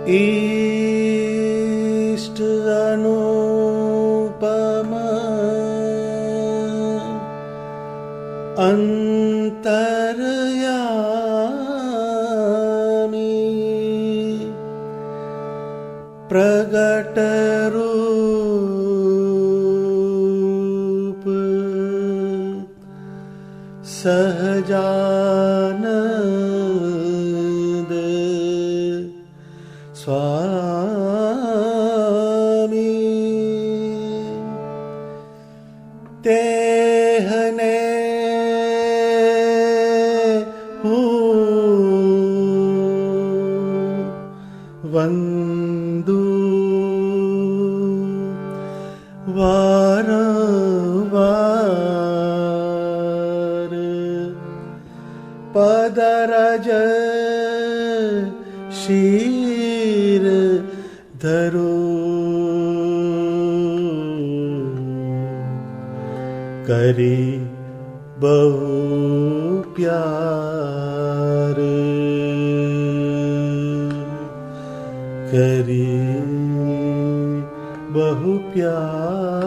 ઈષ્ટ અનુપમ અંતર્યામી પ્રગટ રૂપ સહજાનંદ સ્વામી તેહને વંદુ વારંવાર પદરજ શીર ધરું કરી બહુ પ્યાર કરી બહુ પ્યાર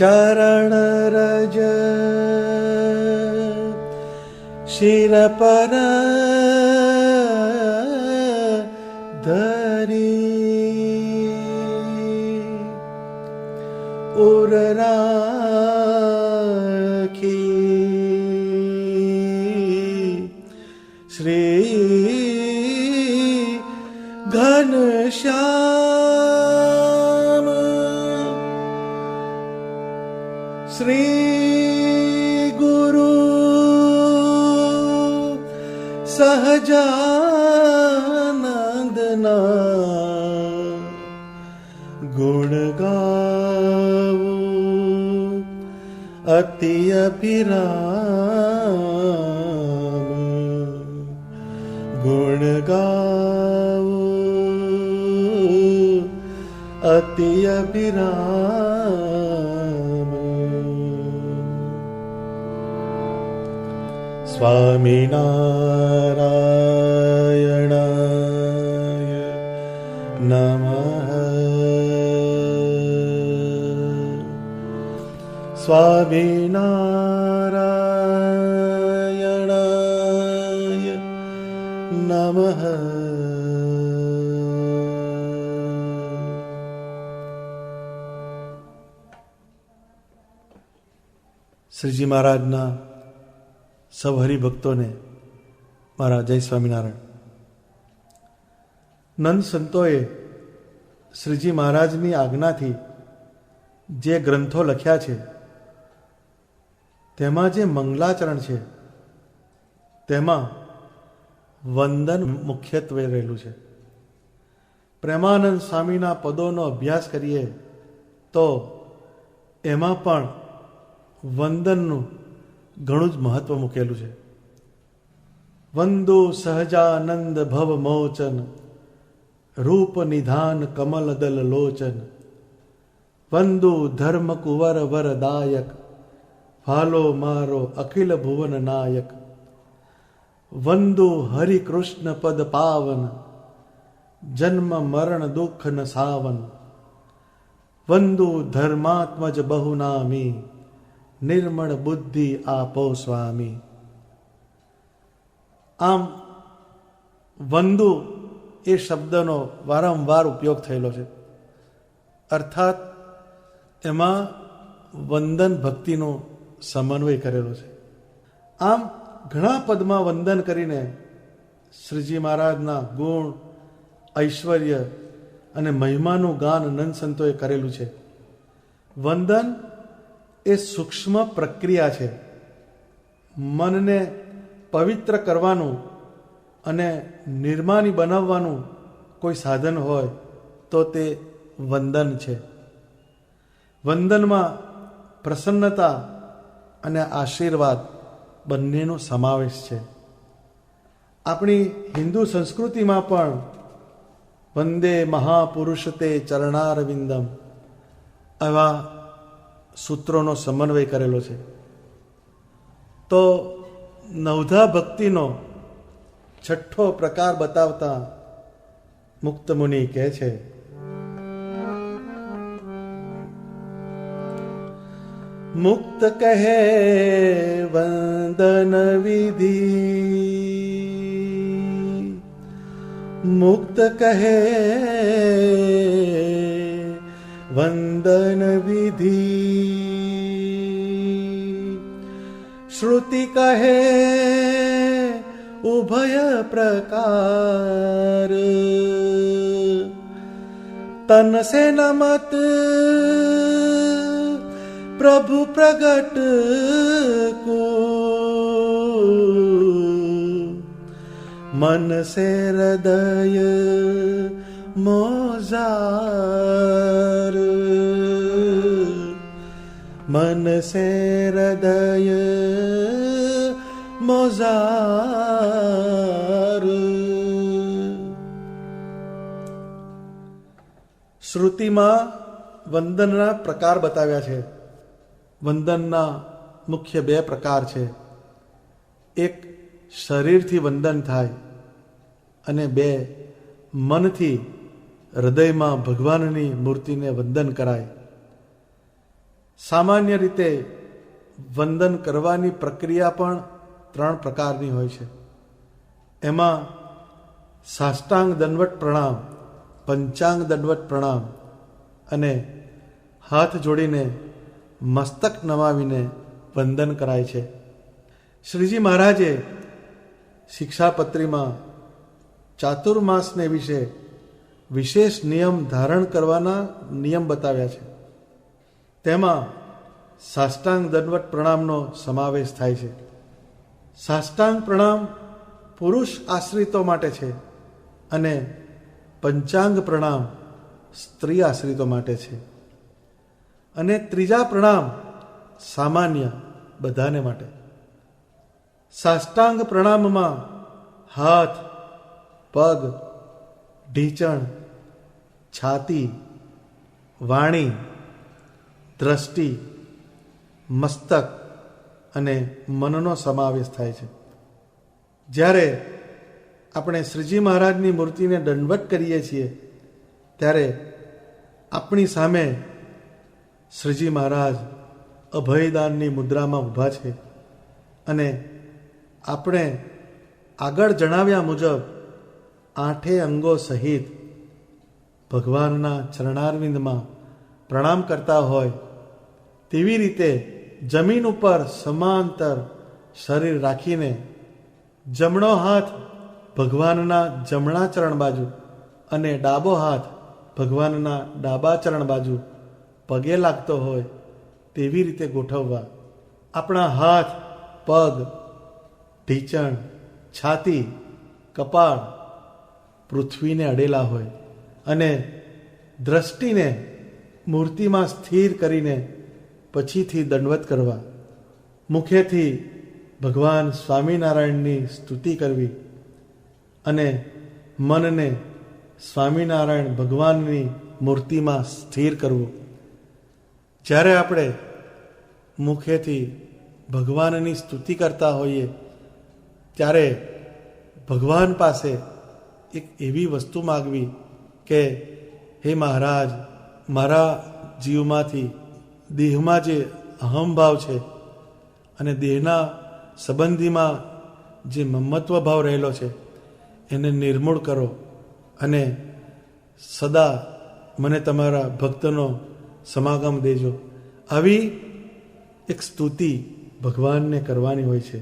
ચરણ રજ શિર પર ધરી ઉર રાખી શ્રી ઘનશ્યામ શ્રી ગુરુ સહજાનંદના ગુણ ગાવો અતિ અભિરામ ગુણ ગાવો અતિ અભિરામ સ્વામિનારાયણાય નમઃ સ્વામિનારાયણાય નમઃ શ્રીજી મહારાજના સૌ હરિભક્તોને મારા જય સ્વામિનારાયણ. નંદ સંતોએ શ્રીજી મહારાજની આજ્ઞાથી જે ગ્રંથો લખ્યા છે તેમાં જે મંગલાચરણ છે તેમાં વંદન મુખ્યત્વે રહેલું છે. પ્રેમાનંદ સ્વામીના પદોનો અભ્યાસ કરીએ તો એમાં પણ વંદનનું ઘણું જ મહત્વ મૂકેલું છે. વંદો સહજાનંદ ભવ મોચન રૂપ નિધાન કમલ દલ લોચન વંદુ ધર્મ કુંવર વરદાયક ફાલો મારો અખિલ ભુવન નાયક વંદુ હરિ કૃષ્ણ પદ પાવન જન્મ મરણ દુઃખ ન સાવન વંદુ ધર્માત્મજ બહુનામી નિર્મળ બુદ્ધિ આપો સ્વામી. આમ વંદુ એ શબ્દનો વારંવાર ઉપયોગ થયેલો છે. અર્થાત એમાં વંદન ભક્તિનો સમન્વય કરેલો છે. આમ ઘણા પદમાં વંદન કરીને શ્રીજી મહારાજના ગુણ, ઐશ્વર્ય અને મહિમાનું ગાન નંદ સંતોએ કરેલું છે. વંદન એ સૂક્ષ્મ પ્રક્રિયા છે. મનને પવિત્ર કરવાનું અને નિર્માની બનાવવાનું કોઈ સાધન હોય તો તે વંદન છે. વંદનમાં પ્રસન્નતા અને આશીર્વાદ બંનેનો સમાવેશ છે. આપણી હિન્દુ સંસ્કૃતિમાં પણ વંદે મહાપુરુષ તે ચરણારવિંદમ, આવા સૂત્રોનો સમન્વય કરેલો છે. તો નવધા ભક્તિનો છઠ્ઠો પ્રકાર બતાવતા મુક્ત મુનિ કહે છે, મુક્ત કહે વંદન વિધિ, મુક્ત કહે વંદન વિધિ, શ્રુતિ કહે ઉભય પ્રકાર, તન સે નમત પ્રભુ પ્રગટ કો, મન સે હૃદય મોઝાર, મન સે હૃદય મોઝાર. શ્રુતિમાં વંદનના પ્રકાર બતાવ્યા છે. વંદનના મુખ્ય બે પ્રકાર છે. એક શરીરથી વંદન થાય અને બે મનથી હૃદયમાં ભગવાનની મૂર્તિને વંદન કરાય. સામાન્ય રીતે વંદન કરવાની પ્રક્રિયા પણ 3 પ્રકારની હોય છે. એમાં સાષ્ટાંગ દંડવત પ્રણામ, પંચાંગ દંડવત પ્રણામ અને હાથ જોડીને મસ્તક નમાવીને વંદન કરાય છે. શ્રીજી મહારાજે શિક્ષાપત્રીમાં ચાતુર્માસને વિશે વિશેષ નિયમ ધારણ કરવાના નિયમ બતાવ્યા છે. તેમાં સાષ્ટાંગ દંડવત પ્રણામનો સમાવેશ થાય છે. સાષ્ટાંગ પ્રણામ પુરુષ આશ્રિતો માટે છે અને પંચાંગ પ્રણામ સ્ત્રી આશ્રિતો માટે છે. અને ત્રીજા પ્રણામ સામાન્ય બધાને માટે. સાષ્ટાંગ પ્રણામમાં હાથ, પગ, ઢીંચણ, છાતી, વાણી, દ્રષ્ટિ, મસ્તક અને મનનો સમાવેશ થાય છે. જ્યારે આપણે શ્રીજી મહારાજની મૂર્તિને દંડવત કરીએ છીએ ત્યારે આપણી સામે શ્રીજી મહારાજ અભયદાનની મુદ્રામાં ઊભા છે અને આપણે આગળ જણાવ્યા મુજબ 8 અંગો સહિત ભગવાનના ચરણારવિંદમાં પ્રણામ કરતા હોય તેવી રીતે જમીન ઉપર સમાંતર શરીર રાખીને જમણો હાથ ભગવાનના જમણા ચરણ બાજુ અને ડાબો હાથ ભગવાનના ડાબા ચરણ બાજુ પગે લાગતો હોય તેવી રીતે ગોઠવવા. આપણા હાથ, પગ, ઢીંચણ, છાતી, કપાળ પૃથ્વીને અડેલા હોય અને દ્રષ્ટિને મૂર્તિમાં સ્થિર કરીને પછીથી દંડવત કરવા. મુખેથી ભગવાન સ્વામિનારાયણની સ્તુતિ કરવી અને મનને સ્વામિનારાયણ ભગવાનની મૂર્તિમાં સ્થિર કરવું. જ્યારે આપણે મુખેથી ભગવાનની સ્તુતિ કરતા હોઈએ ત્યારે ભગવાન પાસે એક એવી વસ્તુ માગવી કે હે મહારાજ, મારા જીવમાંથી દેહમાં જે અહમભાવ છે અને દેહના સંબંધીમાં જે મમત્વ ભાવ રહેલો છે એને નિર્મૂળ કરો અને સદા મને તમારા ભક્તનો સમાગમ દેજો. આવી એક સ્તુતિ ભગવાનને કરવાની હોય છે.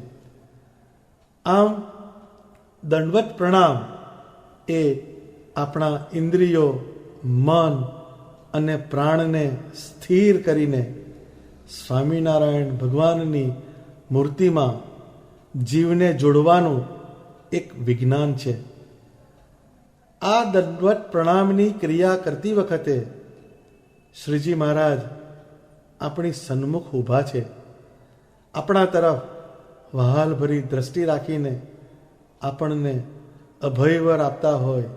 આમ દંડવત પ્રણામ એ આપણા ઇન્દ્રિયો, મન અને પ્રાણને સ્થિર કરીને સ્વામિનારાયણ ભગવાનની મૂર્તિમાં જીવને જોડવાનું એક વિજ્ઞાન છે. આ દંડવત પ્રણામની ક્રિયા કરતી વખતે શ્રીજી મહારાજ આપણી સન્મુખ ઊભા છે. આપણા તરફ વહાલભરી દ્રષ્ટિ રાખીને આપણને અભયવર આપતા હોય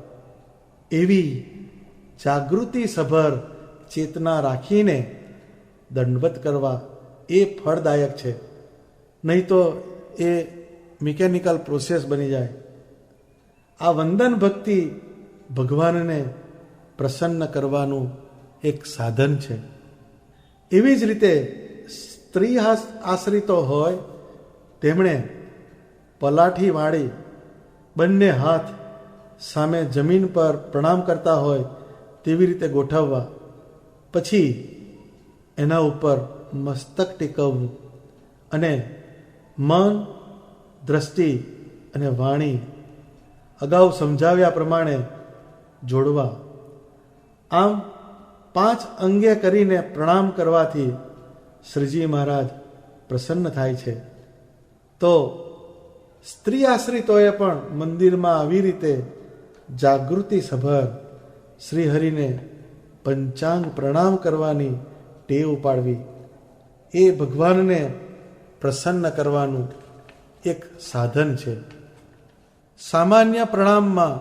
એવી જાગૃતિસભર ચેતના રાખીને દંડવત કરવા એ ફળદાયક છે. નહીં તો એ મિકેનિકલ પ્રોસેસ બની જાય. આ વંદન ભક્તિ ભગવાનને પ્રસન્ન કરવાનું એક સાધન છે. એવી જ રીતે સ્ત્રી આશ્રિતો હોય તેમણે પલાઠી વાળી બંને હાથ સામે જમીન પર પ્રણામ કરતા હોય તેવી રીતે ગોઠવવા, પછી એના ઉપર મસ્તક ટેકવવું અને મન, દ્રષ્ટિ અને વાણી અગાઉ સમજાવ્યા પ્રમાણે જોડવા. આમ 5 અંગે કરીને પ્રણામ કરવાથી શ્રીજી મહારાજ પ્રસન્ન થાય છે. તો સ્ત્રી આશ્રિતોએ પણ મંદિરમાં આવી રીતે જાગૃતિસભર શ્રીહરિને પંચાંગ પ્રણામ કરવાની ટેવ પાડવી એ ભગવાનને પ્રસન્ન કરવાનું એક સાધન છે. સામાન્ય પ્રણામમાં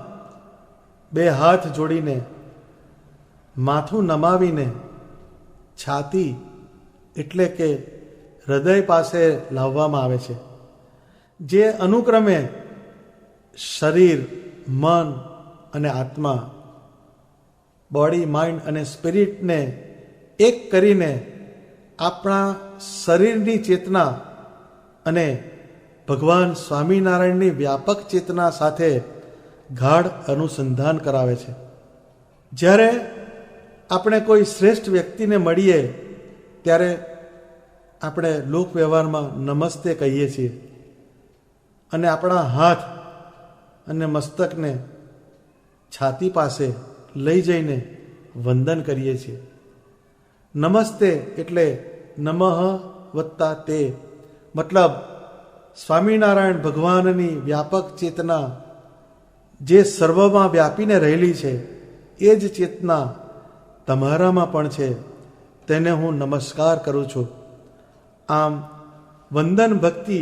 2 હાથ જોડીને માથું નમાવીને છાતી એટલે કે હૃદય પાસે લાવવામાં આવે છે, જે અનુક્રમે શરીર, મન અને આત્મા, બોડી, માઇન્ડ અને સ્પિરિટને એક કરીને આપણા શરીરની ચેતના અને ભગવાન સ્વામિનારાયણની વ્યાપક ચેતના સાથે ગાઢ અનુસંધાન કરાવે છે. જ્યારે આપણે કોઈ શ્રેષ્ઠ વ્યક્તિને મળીએ ત્યારે આપણે લોક વ્યવહારમાં નમસ્તે કહીએ છીએ અને આપણા હાથ અને મસ્તકને છાતી પાસે લઈ જઈને વંદન કરીએ છીએ. નમસ્તે એટલે નમઃ વત્તા તે, મતલબ સ્વામિનારાયણ ભગવાનની વ્યાપક ચેતના જે સર્વમાં વ્યાપીને રહેલી છે એ જ ચેતના તમારામાં પણ છે, તેને હું નમસ્કાર કરું છું. આમ વંદન ભક્તિ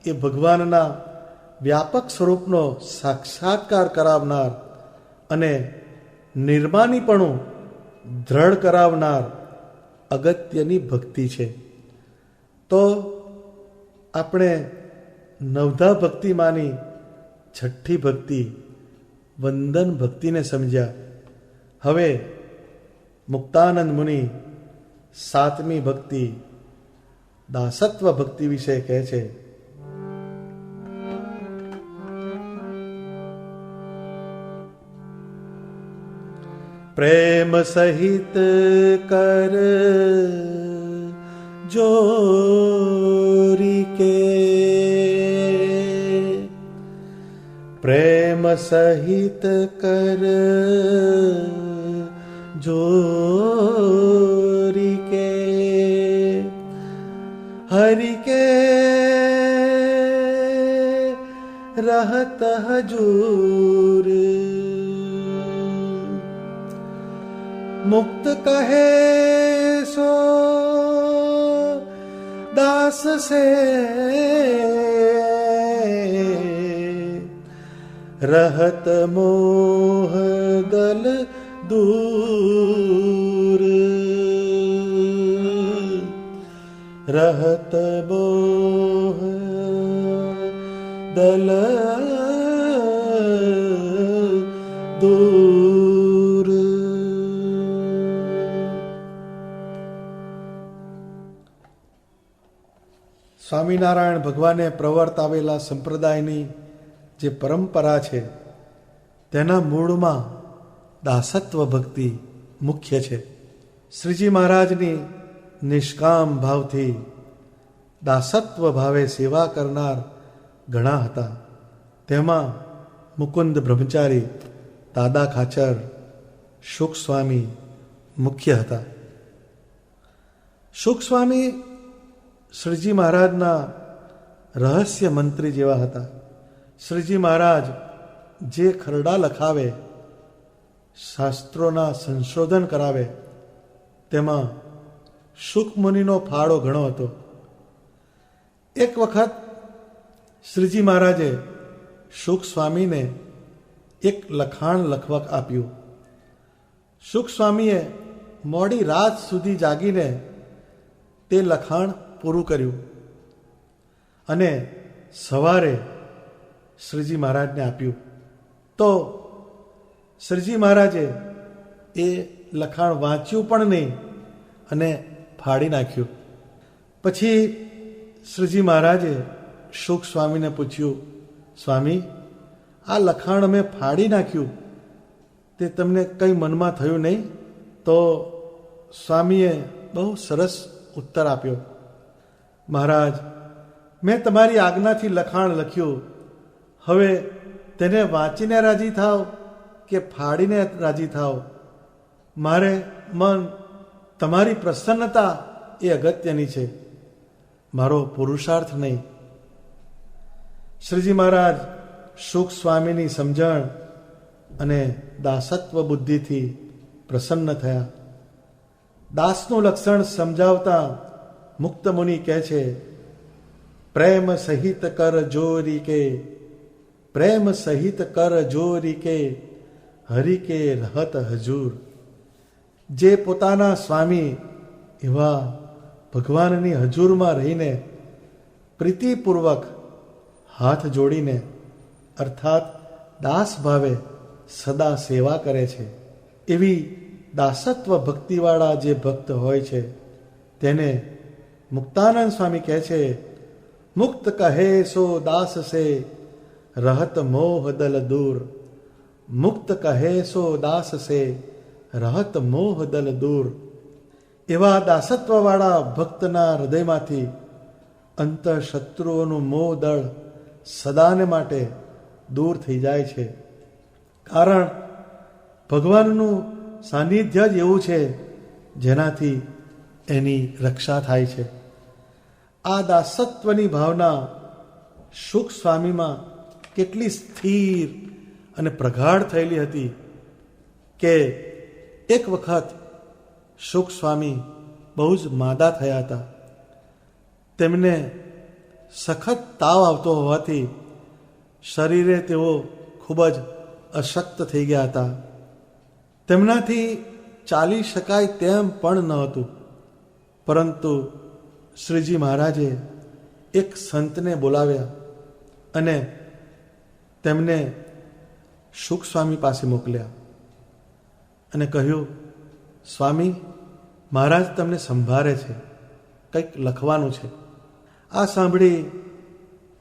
એ ભગવાનના વ્યાપક સ્વરૂપનો સાક્ષાત્કાર કરાવનાર અને નિર્માનીપણું દ્રઢ કરાવનાર અગત્યની ભક્તિ છે. તો આપણે 9ધા ભક્તિમાંની 6ઠ્ઠી ભક્તિ વંદન ભક્તિને સમજ્યા. હવે મુક્તાનંદ મુનિ 7મી ભક્તિ દાસત્વ ભક્તિ વિશે કહે છે. પ્રેમ સહિત કર જોરી કે, પ્રેમ સહિત કર જોરી કે, હરિ કે રહત હજૂર, મુક્ત કહે સો દાસ સે, રહત મોહ દલ દૂર, રહત મોહ દલ દૂર. સ્વામિનારાયણ ભગવાને પ્રવર્તાવેલા સંપ્રદાયની જે પરંપરા છે તેના મૂળમાં દાસત્વ ભક્તિ મુખ્ય છે. શ્રીજી મહારાજની નિષ્કામ ભાવથી દાસત્વ ભાવે સેવા કરનાર ઘણા હતા. તેમાં મુકુંદ બ્રહ્મચારી, દાદા ખાચર, શુક સ્વામી મુખ્ય હતા. શુક સ્વામી શ્રીજી મહારાજના રહસ્ય મંત્રી જેવા હતા. શ્રીજી મહારાજ જે ખરડા લખાવે, શાસ્ત્રોના સંશોધન કરાવે, તેમાં શુક મુનિનો ફાળો ઘણો હતો. એક વખત શ્રીજી મહારાજે શુક સ્વામીને એક લખાણ લખવા આપ્યું. શુક સ્વામીએ મોડી રાત સુધી જાગીને તે લખાણ પૂરું કર્યું અને સવારે શ્રીજી મહારાજને આપ્યું. તો શ્રીજી મહારાજે એ લખાણ વાંચ્યું પણ નહીં અને ફાડી નાખ્યું. પછી શ્રીજી મહારાજે શુક સ્વામીને પૂછ્યું, સ્વામી, આ લખાણ અમે ફાડી નાખ્યું, તે તમને કંઈ મનમાં થયું નહીં? તો સ્વામીએ બહુ સરસ ઉત્તર આપ્યો, મહારાજ, મેં તમારી આજ્ઞાથી લખાણ લખ્યું, હવે તેને વાંચીને રાજી થાવ કે ફાડીને રાજી થાવ, મારે મન તમારી પ્રસન્નતા એ અગત્યની છે, મારો પુરુષાર્થ નહીં. શ્રીજી મહારાજ શુક સ્વામીની સમજણ અને દાસત્વ બુદ્ધિથી પ્રસન્ન થયા. દાસનું લક્ષણ સમજાવતા મુક્ત મુનિ કહે છે, પ્રેમ સહિત કર જોરી કે, પ્રેમ સહિત કર જોરી કે, હરિ કે રહત હજૂર. જે પોતાના સ્વામી એવા ભગવાનની હજુરમાં રહીને પ્રીતિપૂર્વક હાથ જોડીને અર્થાત દાસ ભાવે સદા સેવા કરે છે, એવી દાસત્વ ભક્તિવાળા જે ભક્ત હોય છે તેને મુક્તાનંદ સ્વામી કહે છે, મુક્ત કહે સો દાસ સે રહત મોહ દલ દૂર. મુક્ત કહે સો દાસ સે રહત મોહ દલ દૂર. એવા દાસત્વવાળા ભક્તના હૃદયમાંથી અંતર શત્રુઓનું મોહ દળ સદાને માટે દૂર થઈ જાય છે. કારણ ભગવાનનું સાનિધ્ય જ એવું છે જેનાથી એની રક્ષા થાય છે. આ દાસત્વની ભાવના શુક સ્વામીમાં કેટલી સ્થિર અને પ્રગાઢ થયેલી હતી કે એક વખત શુક સ્વામી બહુ જ માદા થયા હતા. તેમને સખત તાવ આવતો હોવાથી શરીરે તેઓ ખૂબ જ અશક્ત થઈ ગયા હતા. તેમનાથી ચાલી શકાય તેમ પણ ન હતું. પરંતુ શ્રીજી મહારાજે એક સંતને બોલાવ્યા અને તેમને શુક સ્વામી પાસે મોકલ્યા અને કહ્યું, સ્વામી, મહારાજ તમને સંભાળે છે, કંઈક લખવાનું છે. આ સાંભળી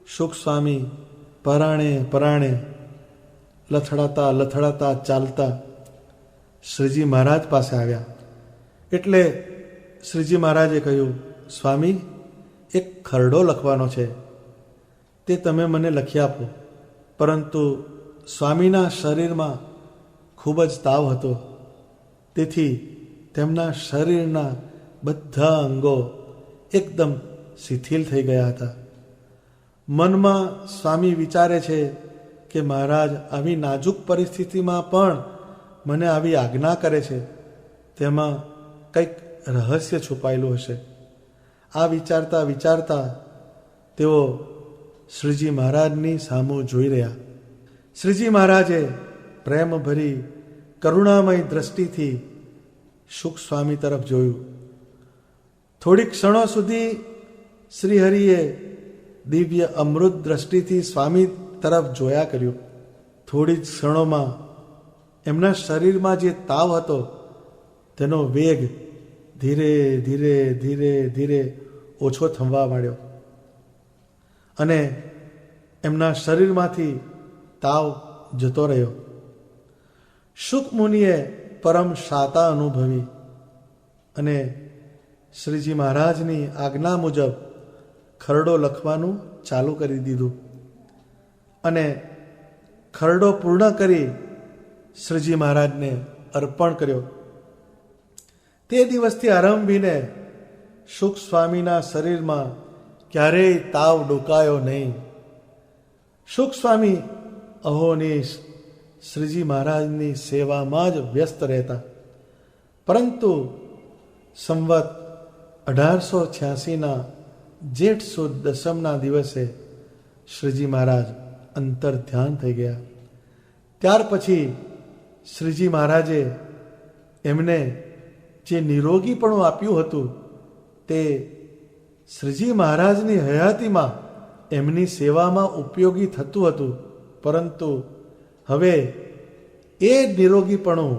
શુક સ્વામી પરાણે પરાણે લથડાતા લથડાતા ચાલતા શ્રીજી મહારાજ પાસે આવ્યા. એટલે શ્રીજી મહારાજે કહ્યું, સ્વામી, એક ખરડો લખવાનો છે, તે તમે મને લખી આપો. પરંતુ સ્વામીના શરીરમાં ખૂબ જ તાવ હતો, તેથી તેમના શરીરના બધા અંગો એકદમ શિથિલ થઈ ગયા હતા. મનમાં સ્વામી વિચારે છે કે મહારાજ આવી નાજુક પરિસ્થિતિમાં પણ મને આવી આજ્ઞા કરે છે, તેમાં કંઈક રહસ્ય છુપાયેલું હશે. આ વિચારતા વિચારતા તેઓ શ્રીજી મહારાજની સામું જોઈ રહ્યા. શ્રીજી મહારાજે પ્રેમભરી કરુણામય દ્રષ્ટિથી શુક સ્વામી તરફ જોયું. થોડીક ક્ષણો સુધી શ્રીહરિએ દિવ્ય અમૃત દ્રષ્ટિથી સ્વામી તરફ જોયા કર્યું. થોડી જ ક્ષણોમાં એમના શરીરમાં જે તાવ હતો તેનો વેગ ધીરે ધીરે ધીરે ધીરે ઓછો થવા માંડ્યો અને એમના શરીરમાંથી તાવ જતો રહ્યો. શુક મુનિએ પરમ શાતા અનુભવી અને શ્રીજી મહારાજની આજ્ઞા મુજબ ખરડો લખવાનું ચાલુ કરી દીધું અને ખરડો પૂર્ણ કરી શ્રીજી મહારાજને અર્પણ કર્યો. તે દિવસથી આરંભીને શુક સ્વામીના શરીરમાં ક્યારેય તાવ ડોકાયો નહીં. શુક સ્વામી અહોનિશ શ્રીજી મહારાજની સેવામાં જ વ્યસ્ત રહેતા. પરંતુ સંવત 1886ના જેઠ સુદ દસમના દિવસે શ્રીજી મહારાજ અંતર ધ્યાન થઈ ગયા. ત્યાર પછી શ્રીજી મહારાજે એમને જે નિરોગીપણું આપ્યું હતું તે શ્રીજી મહારાજની હયાતીમાં એમની સેવામાં ઉપયોગી થતું હતું, પરંતુ હવે એ નિરોગીપણું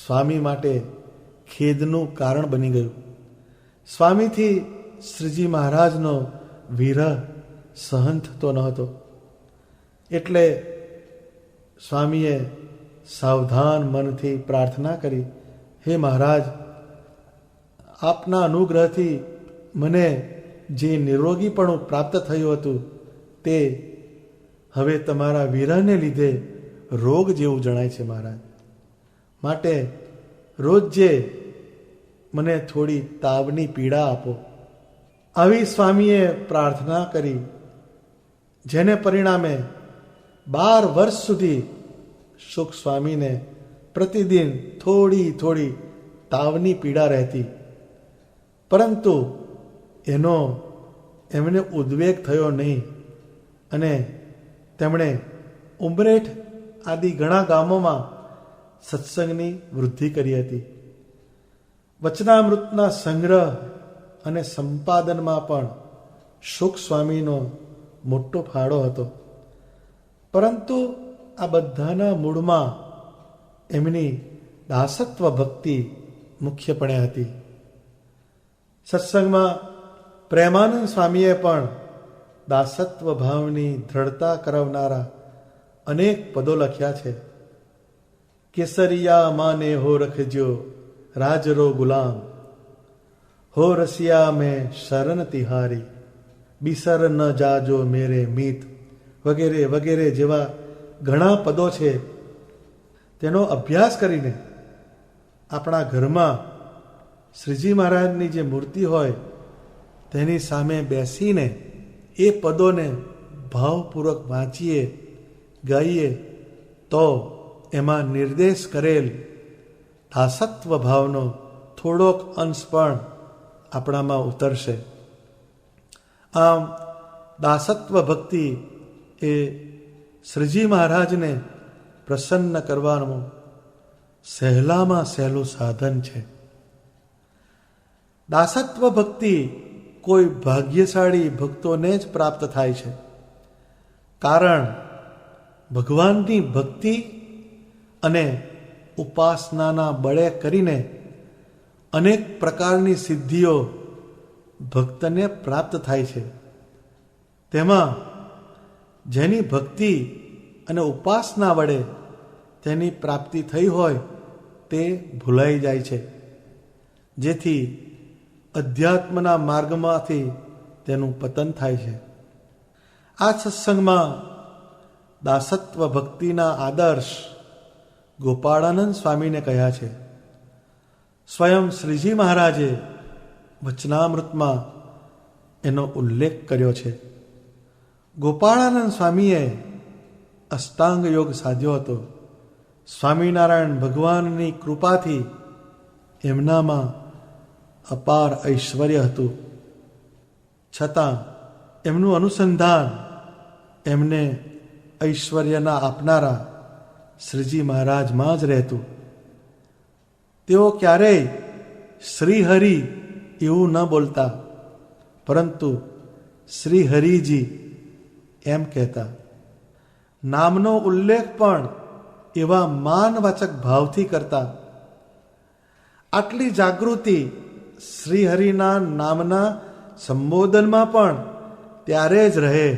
સ્વામી માટે ખેદનું કારણ બની ગયું. સ્વામીથી શ્રીજી મહારાજનો વિરહ સહન થતો ન હતો. એટલે સ્વામીએ સાવધાન મનથી પ્રાર્થના કરી, હે મહારાજ, આપના અનુગ્રહથી મને જે નિરોગીપણું પ્રાપ્ત થયું હતું તે હવે તમારા વિરહને લીધે રોગ જેવું જણાય છે મહારાજ. માટે રોજ જે મને થોડી તાવની પીડા આપો. આવી સ્વામીએ પ્રાર્થના કરી, જેને પરિણામે 12 વર્ષ સુધી શુક સ્વામીને પ્રતિદિન થોડી થોડી તાવની પીડા રહેતી, પરંતુ એમને ઉદ્વેગ થયો નહીં અને તેમણે ઉમરેઠ આદિ ઘણા ગામોમાં સત્સંગની વૃદ્ધિ કરી હતી. વચનામૃતના સંગ્રહ અને સંપાદનમાં પણ શુક સ્વામીનો મોટો ફાળો હતો. પરંતુ આ બધાના મૂળમાં એમની દાસત્વ ભક્તિ મુખ્યપણે હતી. સત્સંગમાં પ્રેમાનંદ સ્વામીએ પણ દાસત્વ ભાવની દ્રઢતા કરાવનારા અનેક પદો લખ્યા છે. કેસરિયા માને હો રખજો રાજરો ગુલામ, હો રસિયા મેં શરણ તિહારી, બિસર ન જાજો મેરે મીત, વગેરે વગેરે જેવા ઘણા પદો છે. તેનો અભ્યાસ કરીને આપણા ઘરમાં શ્રીજી મહારાજની જે મૂર્તિ હોય તેની સામે બેસીને એ પદોને ભાવપૂર્વક વાંચીએ, ગાઈએ, તો એમાં નિર્દેશ કરેલ દાસત્વ ભાવનો થોડોક અંશ પણ આપણામાં ઉતરશે. આમ દાસત્વ ભક્તિ એ શ્રીજી મહારાજને પ્રસન્ન કરવાનું સહેલામાં સહેલું સાધન છે. દાસત્વ ભક્તિ કોઈ ભાગ્યશાળી ભક્તોને જ પ્રાપ્ત થાય છે. કારણ ભગવાનની ભક્તિ અને ઉપાસનાના બળે કરીને અનેક પ્રકારની સિદ્ધિઓ ભક્તને પ્રાપ્ત થાય છે. તેમાં જેની ભક્તિ અને ઉપાસના વડે તેની પ્રાપ્તિ થઈ હોય તે ભૂલાઈ જાય છે, જેથી અધ્યાત્મના માર્ગમાંથી તેનું પતન થાય છે. આ સત્સંગમાં દાસત્વ ભક્તિના આદર્શ ગોપાળાનંદ સ્વામીને કહ્યા છે. સ્વયં શ્રીજી મહારાજે વચનામૃતમાં એનો ઉલ્લેખ કર્યો છે. ગોપાળાનંદ સ્વામીએ અષ્ટાંગ યોગ સાધ્યો હતો. સ્વામિનારાયણ ભગવાનની કૃપાથી એમનામાં અપાર ઐશ્વર્ય હતું, છતાં એમનું અનુસંધાન એમને ઐશ્વર્યના આપનારા શ્રીજી મહારાજમાં જ રહેતું. તેઓ ક્યારેય શ્રીહરિ એવું ન બોલતા, પરંતુ શ્રીહરિજી એમ કહેતા. નામનો ઉલ્લેખ પણ એવા માનવાચક ભાવથી કરતા. આટલી જાગૃતિ શ્રીહરિના નામના સંબોધનમાં પણ ત્યારે જ રહે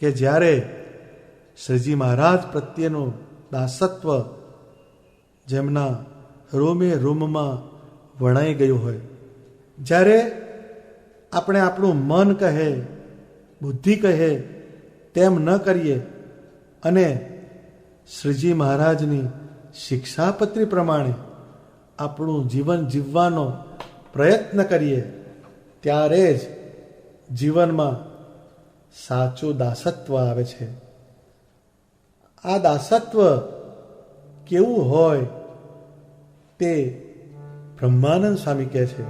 કે જ્યારે શ્રીજી મહારાજ પ્રત્યેનું દાસત્વ જેમના રોમે રોમમાં વણાઈ ગયું હોય. જ્યારે આપણે આપણું મન કહે, બુદ્ધિ કહે તેમ ન કરીએ અને શ્રીજી મહારાજની શિક્ષાપત્રી પ્રમાણે આપણું જીવન જીવવાનો પ્રયત્ન કરીએ, ત્યારે જ જીવનમાં સાચું દાસત્વ આવે છે. આ દાસત્વ કેવું હોય તે બ્રહ્માનંદ સ્વામી કહે છે.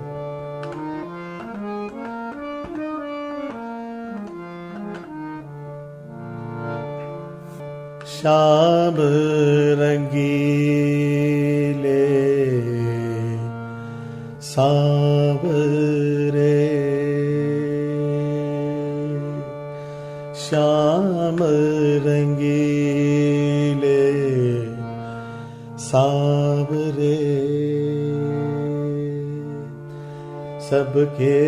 શ્યામ રંગીલે સાવરે, શ્યામ રંગીલે સાવરે, सबके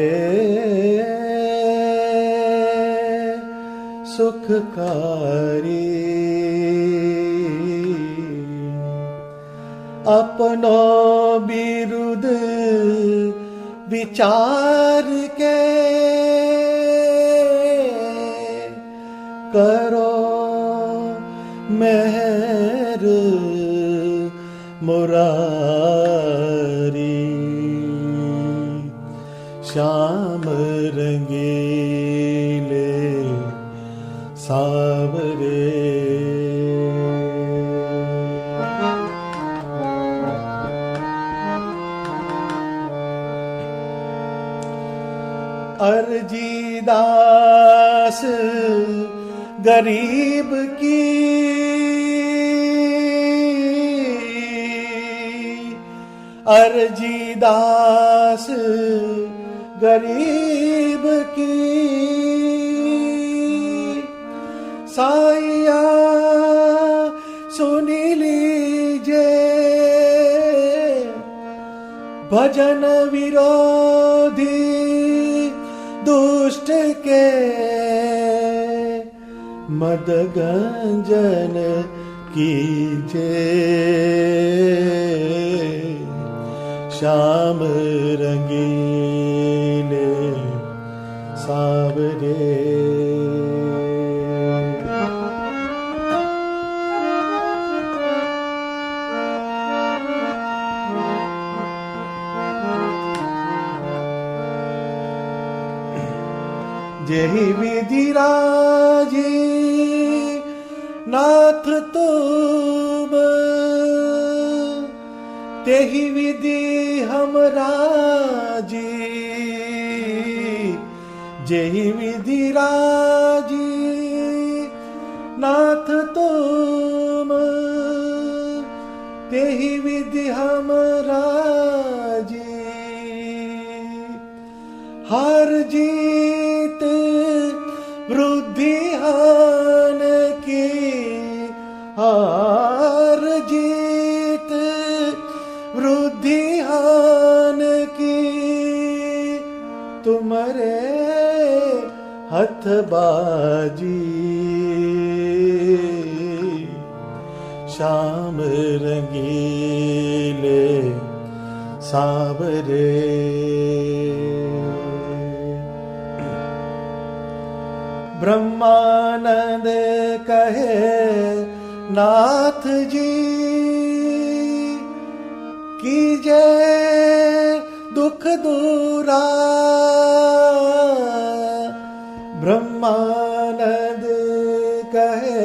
सुखकारी, अपनो बिरुद विचार के करो मेहर मुरारी, श्याम रंगीले सावरे। अर्जीदास गरीब की, अर्जीदास गरीब की, साइया सुन लीजे भजन विरोधी दुष्ट के, मदगंजन कीजे श्याम रंगीले सावरे। जेहि विधि राजी नाथ तुम, तेहि विधि हमरा जी, जेहि विधि राजी नाथ तुम, तेहि विधि हमरा जी, हार जीत वृद्धि हान की, हार जीत वृद्धि हान की, तुम्हारे हथ बाजी, श्याम रंगीले सावरे। ब्रह्मानंद कहे नाथ जी, कीजे दुख दूरा, ब्रह्मानंद कहे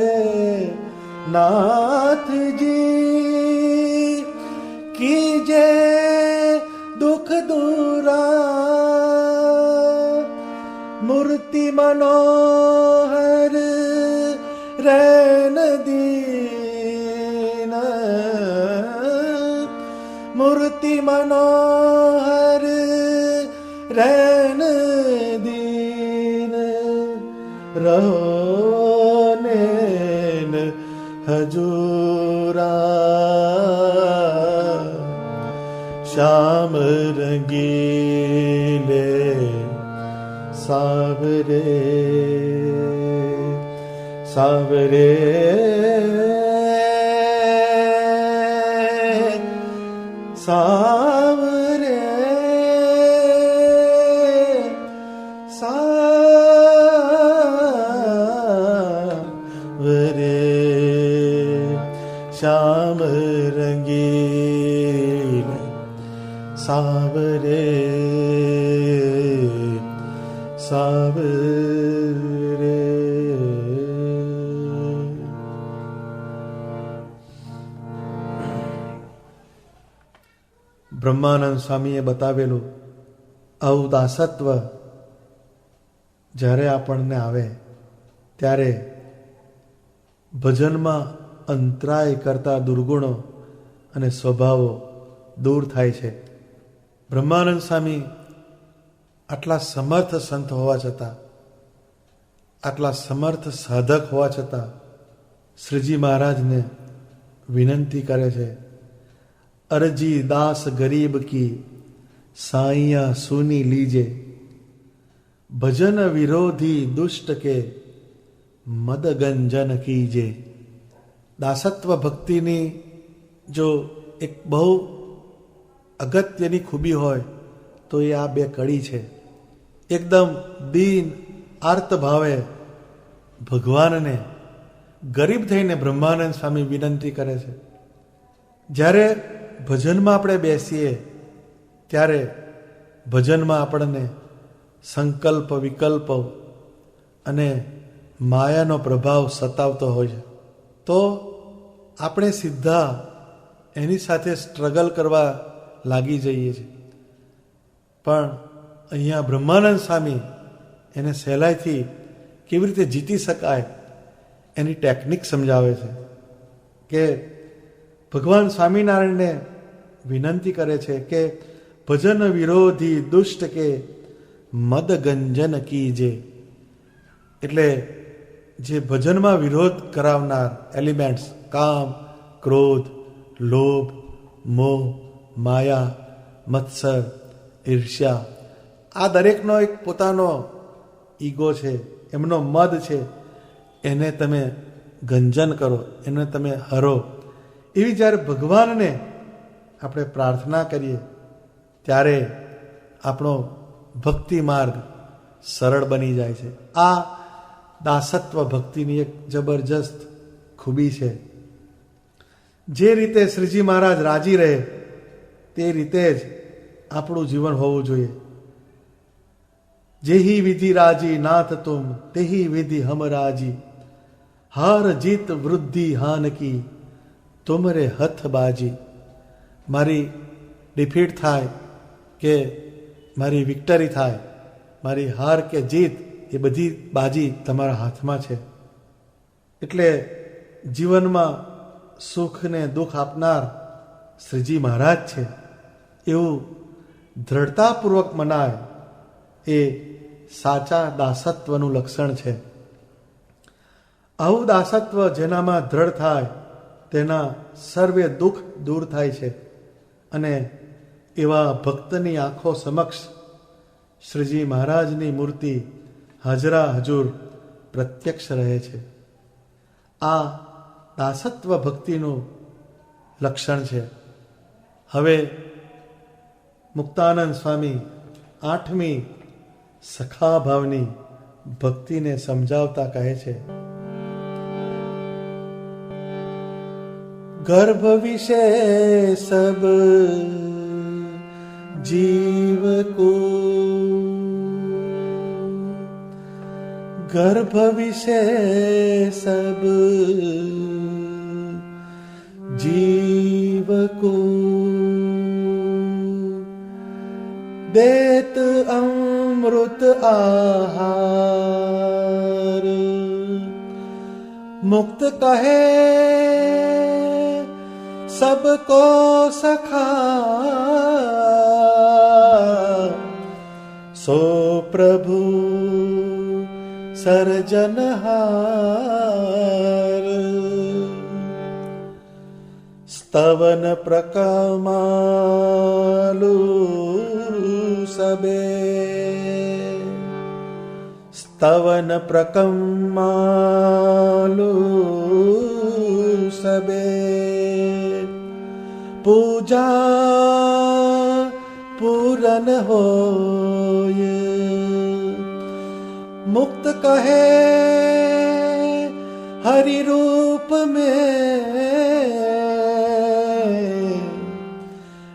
नाथ जी, कीजे दुख दूरा, मूर्ति मनोहर रैन दीन, मूर्ति मनोहर रैन दीन, रहो नैन हजूरा, श्याम रंगीले सावरे, सावरे सावरे, सावरे, श्याम रंगीले सावरे, सावरे। બ્રહ્માનંદ સ્વામીએ બતાવેલું અવદાસત્વ જ્યારે આપણને આવે ત્યારે ભજનમાં અંતરાય કરતા દુર્ગુણો અને સ્વભાવો દૂર થાય છે. બ્રહ્માનંદ સ્વામી આટલા સમર્થ સંત હોવા છતાં, આટલા સમર્થ સાધક હોવા છતાં શ્રીજી મહારાજને વિનંતી કરે છે, અરજી દાસ ગરીબ કી સાઈયા સુની લીજે, ભજન વિરોધી દુષ્ટ કે મદગંજન કીજે. દાસત્વ ભક્તિની જો એક બહુ અગત્યની ખૂબી હોય તો એ આ બે કડી છે. એકદમ દીન આર્ત ભાવે ભગવાનને ગરીબ થઈને બ્રહ્માનંદ સ્વામી વિનંતી કરે છે. જ્યારે ભજનમાં આપણે બેસીએ ત્યારે ભજનમાં આપણને સંકલ્પ વિકલ્પ અને માયાનો પ્રભાવ સતાવતો હોય છે, તો આપણે સીધા એની સાથે સ્ટ્રગલ કરવા લાગી જઈએ છીએ. પણ અહીંયા બ્રહ્માનંદ સ્વામી એને સહેલાઈથી કેવી રીતે જીતી શકાય એની ટેકનિક સમજાવે છે કે ભગવાન સ્વામિનારાયણને વિનંતી કરે છે કે ભજન વિરોધી દુષ્ટ કે મદગંજન કીજે. એટલે જે ભજનમાં વિરોધ કરાવનાર એલિમેન્ટ્સ કામ, ક્રોધ, લોભ, મોહ, માયા, મત્સર, ઈર્ષ્યા, આ દરેકનો એક પોતાનો ઈગો છે, એમનો મદ છે, એને તમે ગંજન કરો, એને તમે હરો. એવી જ્યારે ભગવાનને આપણે પ્રાર્થના કરીએ ત્યારે આપણો ભક્તિ માર્ગ સરળ બની જાય છે. આ દાસત્વ ભક્તિની એક જબરજસ્ત ખૂબી છે. જે રીતે શ્રીજી મહારાજ રાજી રહે તે રીતે જ આપણું જીવન હોવું જોઈએ. જેહી વિધિ રાજી નાથ તુમ તેહી વિધિ હમ રાજી, હાર જીત વૃદ્ધિ હાન કી તુમરે હથ બાજી. મારી ડિફીટ થાય કે મારી વિક્ટરી થાય, મારી હાર કે જીત, એ બધી બાજી તમારા હાથમાં છે. એટલે જીવનમાં સુખ ને દુઃખ આપનાર શ્રીજી મહારાજ છે એવું દ્રઢતાપૂર્વક મનાય એ સાચા દાસત્વનું લક્ષણ છે. આવું દાસત્વ જેનામાં દ્રઢ થાય તેના સર્વે દુઃખ દૂર થાય છે અને એવા ભક્તની આંખો સમક્ષ શ્રીજી મહારાજની મૂર્તિ હાજરા હજુર પ્રત્યક્ષ રહે છે. આ દાસત્વ ભક્તિનું લક્ષણ છે. હવે મુક્તાનંદ સ્વામી 8મી સખાભાવની ભક્તિને સમજાવતા કહે છે, गर्भ विषय सब जीव को, गर्भ विषय सब जीव को, देत अमृत आहार, मुक्त कहे सबको सखा, सो प्रभु सर्जनहार. स्तवन प्रकमालु सबे, स्तवन प्रकमालु सबे, पूजा पूरन होय, मुक्त कहे हरि रूप में,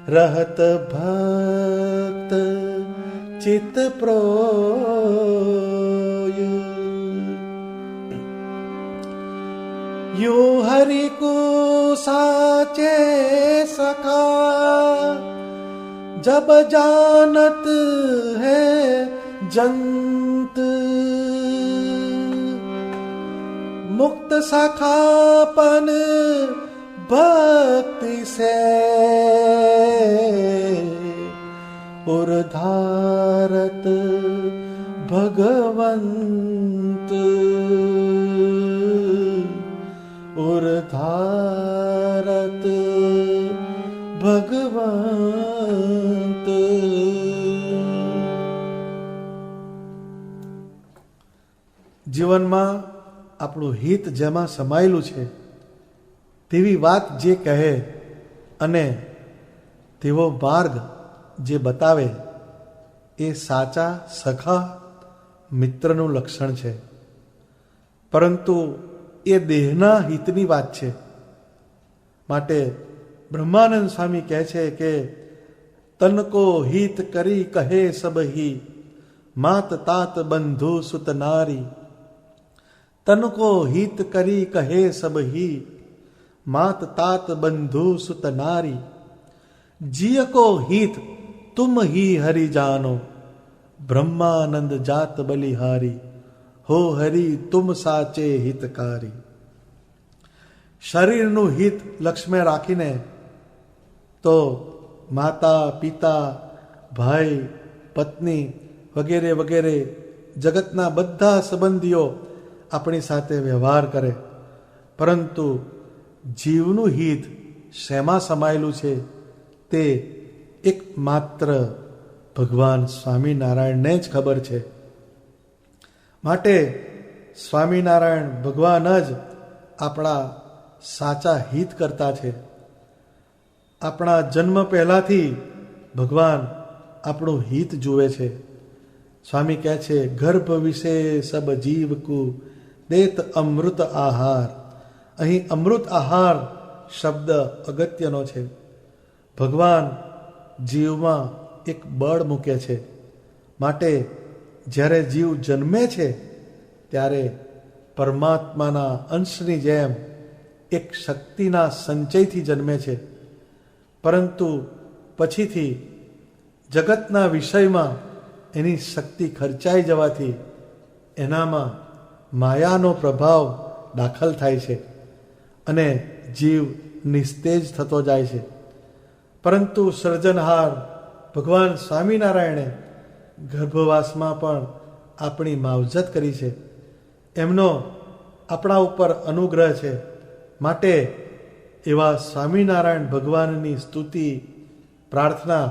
रहत भक्त चित प्रोय. यो हरि को साचे सखा, जब जानत है जंत, मुक्त शाखापन भक्ति से उर्धारत भगवंत उर्धारत भगवंत। જીવનમાં આપણું હિત જેમાં સમાયેલું છે તેવી વાત જે કહે અને તેવો માર્ગ જે બતાવે એ સાચા સખા મિત્રનું લક્ષણ છે. પરંતુ એ દેહના હિતની વાત છે. માટે બ્રહ્માનંદ સ્વામી કહે છે કે તनको હિત કરી કહે સબહી માત તાત બંધુ સુત નારી. તनको હિત કરી કહે સબહી માત તાત બંધુ સુત નારી. जिय को हित तुम ही हरि जानो ब्रह्मानंद जात बलिहारी हो हरि तुम साचे हितकारी. શરીરનું હિત લક્ષ્મે રાખીને તો માતા પિતા ભાઈ પત્ની વગેરે વગેરે જગતના બધા સંબંધીઓ આપણી સાથે વ્યવહાર કરે, પરંતુ જીવનું હિત શેમાં સમાયેલું છે તે એકમાત્ર ભગવાન સ્વામિનારાયણને જ ખબર છે. માટે સ્વામિનારાયણ ભગવાન જ આપણા સાચા હિત કરતા છે. આપણા જન્મ પહેલાથી ભગવાન આપણું હિત જુએ છે. સ્વામી કહે છે ગર્ભ વિશે સબ જીવકુ દેત અમૃત આહાર. અહીં અમૃત આહાર શબ્દ અગત્યનો છે. ભગવાન જીવમાં એક બળ મૂકે છે. માટે જ્યારે જીવ જન્મે છે ત્યારે પરમાત્માના અંશની જેમ એક શક્તિના સંચયથી જન્મે છે. પરંતુ પછીથી જગતના વિષયમાં એની શક્તિ ખર્ચાઈ જવાથી એનામાં માયાનો પ્રભાવ દાખલ થાય છે અને જીવ નિસ્તેજ થતો જાય છે. પરંતુ સર્જનહાર ભગવાન સ્વામિનારાયણે ગર્ભવાસમાં પણ આપણી માવજત કરી છે. એમનો આપણા ઉપર અનુગ્રહ છે. માટે એવા સ્વામિનારાયણ ભગવાનની સ્તુતિ પ્રાર્થના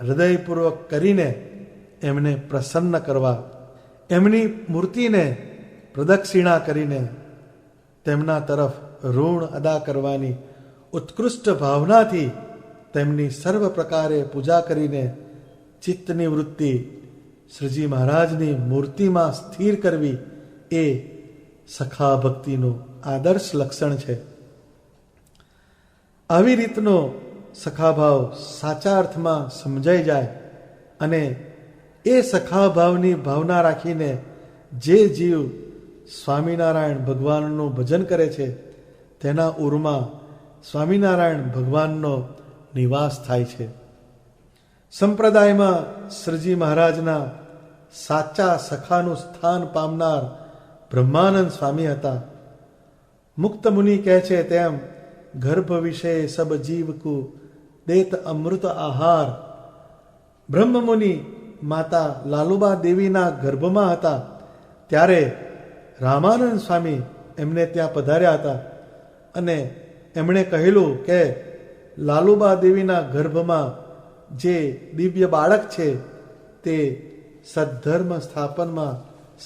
હૃદયપૂર્વક કરીને એમને પ્રસન્ન કરવા, એમની મૂર્તિને પ્રદક્ષિણા કરીને તેમના તરફ ઋણ અદા કરવાની ઉત્કૃષ્ટ ભાવનાથી તેમની સર્વ પ્રકારે પૂજા કરીને ચિત્તની વૃત્તિ શ્રીજી મહારાજની મૂર્તિમાં સ્થિર કરવી એ સખા ભક્તિનું આદર્શ લક્ષણ છે. આવી રીતનો સખાભાવ સાચા અર્થમાં સમજાઈ જાય અને એ સખાભાવની ભાવના રાખીને જે જીવ સ્વામિનારાયણ ભગવાનનું ભજન કરે છે તેના ઉરમાં સ્વામિનારાયણ ભગવાનનો નિવાસ થાય છે. સંપ્રદાયમાં શ્રીજી મહારાજના સાચા સખાનું સ્થાન પામનાર બ્રહ્માનંદ સ્વામી હતા. મુક્ત મુનિ કહે છે તેમ ગર્ભ વિશે સબ જીવકુ દેત અમૃત આહાર. બ્રહ્મમુનિ માતા લાલુબા દેવીના ગર્ભમાં હતા ત્યારે રામાનંદ સ્વામી એમને ત્યાં પધાર્યા હતા અને એમણે કહેલું કે લાલુબા દેવીના ગર્ભમાં જે દિવ્ય બાળક છે તે સદ્ધર્મ સ્થાપનમાં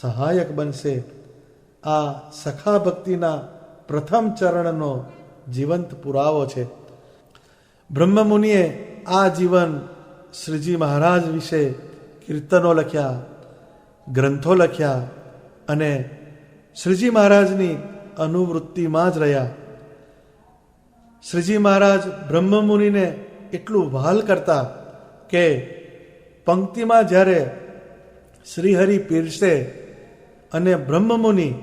સહાયક બનશે. આ સખા ભક્તિના પ્રથમ ચરણનો જીવંત પુરાવો છે. બ્રહ્મમુનિએ આ જીવન શ્રીજી મહારાજ વિશે કીર્તનો લખ્યા, ગ્રંથો લખ્યા અને શ્રીજી મહારાજની અનુવૃત્તિમાં જ રહ્યા. શ્રીજી મહારાજ બ્રહ્મમુનિને એટલું વહાલ કરતા કે પંક્તિમાં જ્યારે શ્રીહરિ પીરસે અને બ્રહ્મમુનિ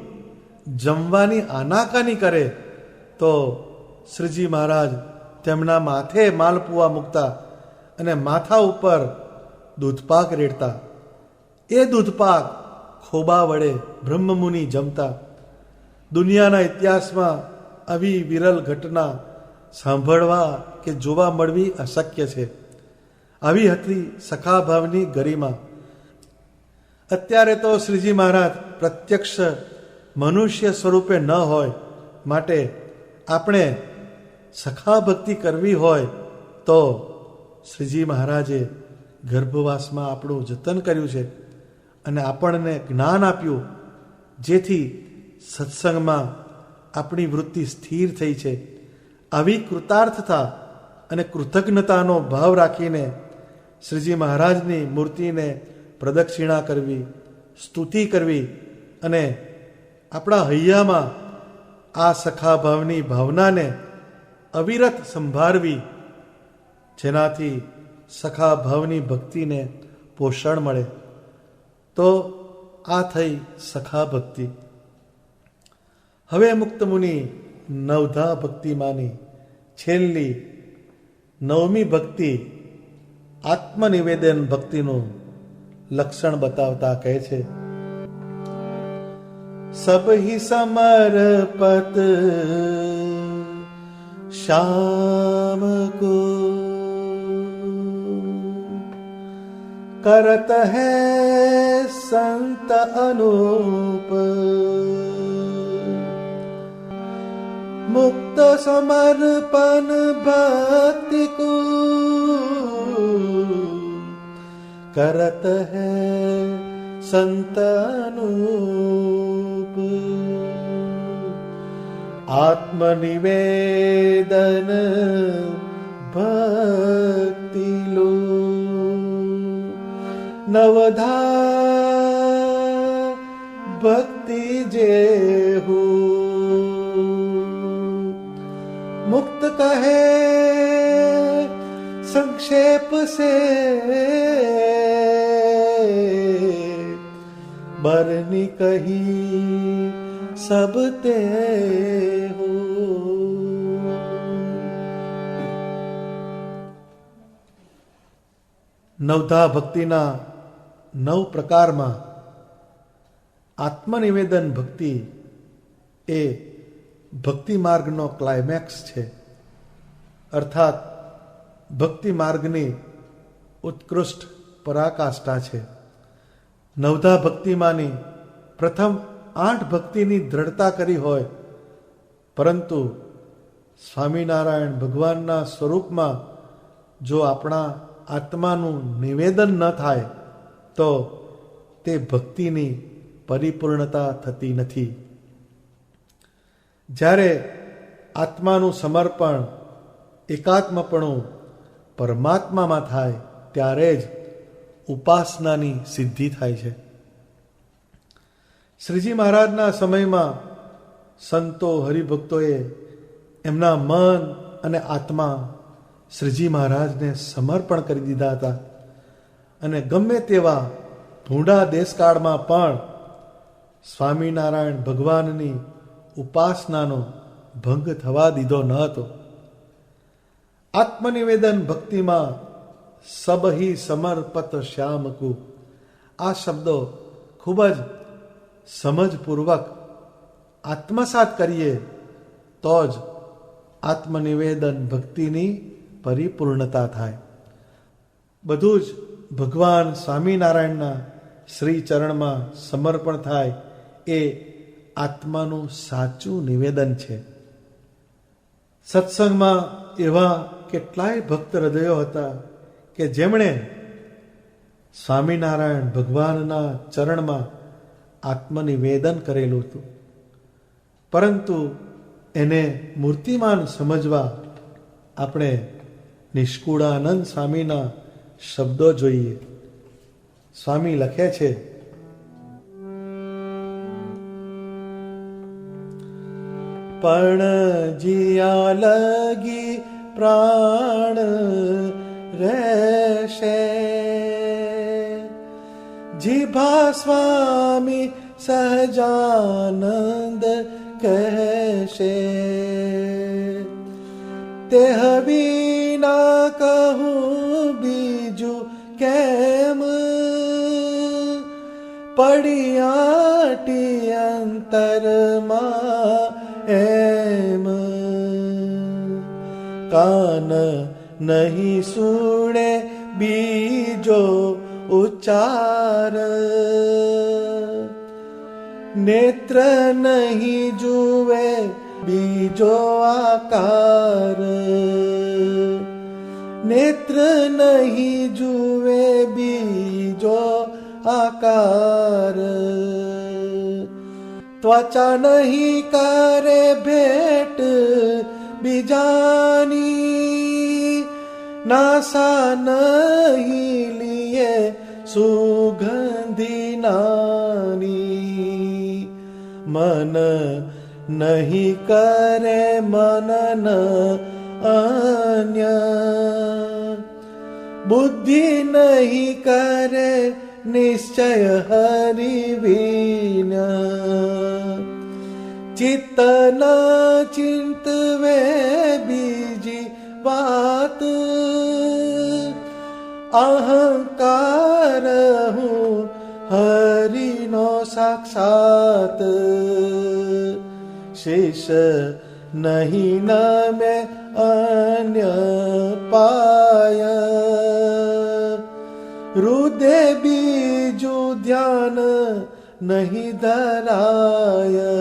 જમવાની આનાકાની કરે તો શ્રીજી મહારાજ તેમના માથે માલપુઆ મૂકતા અને માથા ઉપર દૂધપાક રેડતા. એ દૂધપાક ખોબા વડે બ્રહ્મમુનિ જમતા. દુનિયાના ઇતિહાસમાં આવી વિરલ ઘટના સાંભળવા કે જોવા મળવી અશક્ય છે. આવી હતી સખાભાવની ગરિમા. અત્યારે તો શ્રીજી મહારાજ પ્રત્યક્ષ મનુષ્ય સ્વરૂપે ન હોય, માટે આપણે સખા ભક્તિ કરવી હોય તો શ્રીજી મહારાજે ગર્ભવાસમાં આપણું જતન કર્યું છે અને આપણને જ્ઞાન આપ્યું, જેથી સત્સંગમાં આપણી વૃત્તિ સ્થિર થઈ છે. આવી કૃતાર્થતા અને કૃતજ્ઞતાનો ભાવ રાખીને શ્રીજી મહારાજની મૂર્તિને પ્રદક્ષિણા કરવી, સ્તુતિ કરવી અને આપણા હૈયામાં આ સખાભાવની ભાવનાને અવિરત સંભાળવી, જેનાથી સખાભાવની ભક્તિને પોષણ મળે. તો આ થઈ સખા ભક્તિ. હવે મુક્તમુનિ નવધા ભક્તિમાંની છેલ્લી 9મી ભક્તિ આત્મનિવેદન ભક્તિનું લક્ષણ બતાવતા કહે છે, સબહી સમર્પત શ્યામ કો करत है संत अनूप मुक्त समर्पण भक्ति को करत है संत अनूप आत्मनिवेदन भक्ति लो नवधा भक्ति जे हो मुक्त कहे संक्षेप से बरनी कही सब ते हो. નવધા ભક્તિના 9 પ્રકારમાં આત્મનિવેદન ભક્તિ એ ભક્તિ માર્ગનો ક્લાઇમેક્સ છે, અર્થાત ભક્તિ માર્ગની ઉત્કૃષ્ટ પરાકાષ્ઠા છે. નવધા ભક્તિમાંની પ્રથમ 8 ભક્તિની દ્રઢતા કરી હોય, પરંતુ સ્વામિનારાયણ ભગવાનના સ્વરૂપમાં જો આપણા આત્માનું નિવેદન ન થાય તો તે ભક્તિની પરિપૂર્ણતા થતી નથી. જ્યારે આત્માનું સમર્પણ, એકાત્મપણું પરમાત્મામાં થાય ત્યારે જ ઉપાસનાની સિદ્ધિ થાય છે. શ્રીજી મહારાજના સમયમાં સંતો હરિભક્તોએ એમના મન અને આત્મા શ્રીજી મહારાજને સમર્પણ કરી દીધા હતા અને ગમે તેવા ભૂંડા દેશકાળમાં પણ સ્વામિનારાયણ ભગવાનની ઉપાસનાનો ભંગ થવા દીધો ન હતો. આત્મનિવેદન ભક્તિમાં સબહી સમર્પત શ્યામકુ, આ શબ્દો ખૂબ જ સમજપૂર્વક આત્મસાત કરીએ તો જ આત્મનિવેદન ભક્તિની પરિપૂર્ણતા થાય. બધું જ ભગવાન સ્વામિનારાયણના શ્રી ચરણમાં સમર્પણ થાય એ આત્માનું સાચું નિવેદન છે. સત્સંગમાં એવા કેટલાય ભક્ત હૃદયો હતા કે જેમણે સ્વામિનારાયણ ભગવાનના ચરણમાં આત્મનિવેદન કરેલું હતું, પરંતુ એને મૂર્તિમાન સમજવા આપણે નિષ્કુળાનંદ સ્વામીના શબ્દો જોઈએ. સ્વામી લખે છે, પણ જીયા લગી પ્રાણ રહેશે, જીભા સ્વામી સહજાનંદ કહેશે, તે વિના કહું બીજું કેમ, પડિયાટી અંતરમાં કાન નહીં સુણે બીજો ઉચ્ચાર, નેત્ર નહીં જુએ બીજો આકાર, નેત્ર નહીં જુએ બીજો આકાર, ત્વચા નહીં કરે ભેટ બીજાની, નાસા નહીં લીએ સુગંધી નાની, મન નહીં કરે મનન અન્ય, બુદ્ધિ નહીં કરે નિશ્ચય હરિ વિના, ચિત્ત ન ચિંતવે બીજી વાત, અહંકાર હું હરિનો સાક્ષાત, શેષ નહીં નમે અન્ય પાય, હૃદય બીજું ધ્યાન નહીં ધરાય,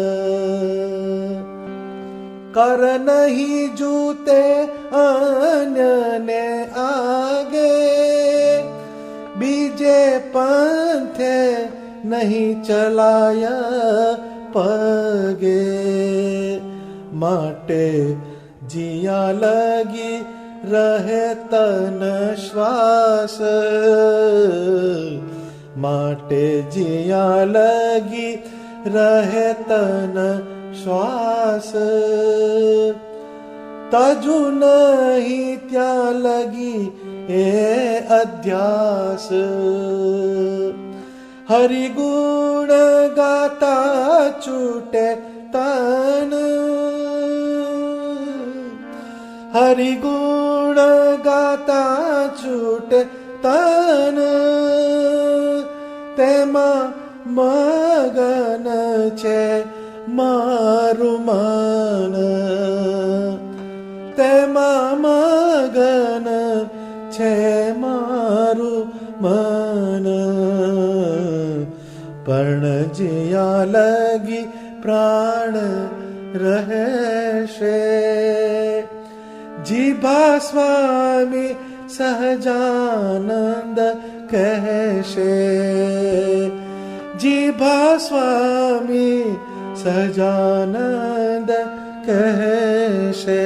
કર નહીં જૂતે અન્યને આગે, બીજે પંથે નહીં ચલાય પગે, માટે જીયા લગી રહે તન શ્વાસ, માટે જીયા લગી રહે તન શ્વાસ, તજુ નહીં ત્યાં લગી એ અધ્યાસ, હરિગુણ ગાતા છૂટે તન, હરિગુણ ગાતા છૂટે તન, તેમાં મગન છે મારું મન, તેમાં મગન છે મારું મન, પણ જ્યાં લગી પ્રાણ રહેશે, જીભા સ્વામી સહજાનંદ કહેશે, જીભા સ્વામી સહજાનંદ કહેશે.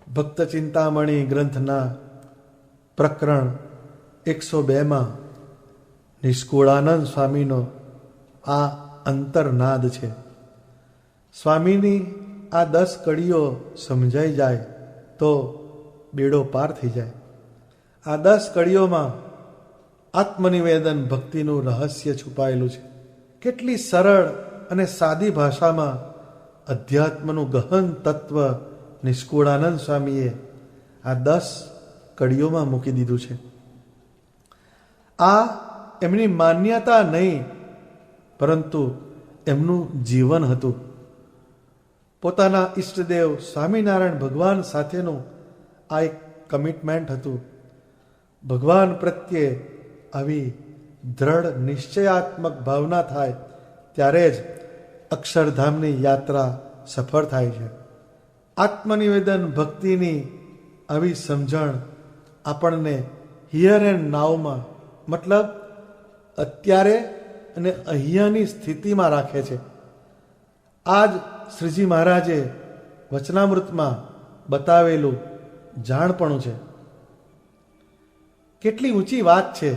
ભક્ત ચિંતામણી ગ્રંથના પ્રકરણ 102 નિષ્કુળાનંદ સ્વામીનો આ અંતરનાદ છે. સ્વામીની આ 10 કડીઓ સમજાઈ જાય તો બેડો પાર થઈ જાય. આ 10 કડીઓમાં આત્મનિવેદન ભક્તિનું રહસ્ય છુપાયેલું છે. કેટલી સરળ અને સાદી ભાષામાં અધ્યાત્મનું ગહન તત્વ નિષ્કુળાનંદ સ્વામીએ આ 10 કડીઓમાં મૂકી દીધું છે. આ એમની માન્યતા નહીં, પરંતુ એમનું જીવન હતું. પોતાના ઈષ્ટદેવ સ્વામિનારાયણ ભગવાન સાથેનું આ એક કમિટમેન્ટ હતું. ભગવાન પ્રત્યે આવી દ્રઢ નિશ્ચયાત્મક ભાવના થાય ત્યારે જ અક્ષરધામની યાત્રા સફળ થાય છે. આત્મનિવેદન ભક્તિની આવી સમજણ આપણને હિયર એન્ડ નાવમાં, મતલબ અત્યારે અને અહીંયાની સ્થિતિમાં રાખે છે. આજ શ્રીજી મહારાજે વચનામૃતમાં બતાવેલું જાણપણું છે. કેટલી ઊંચી વાત છે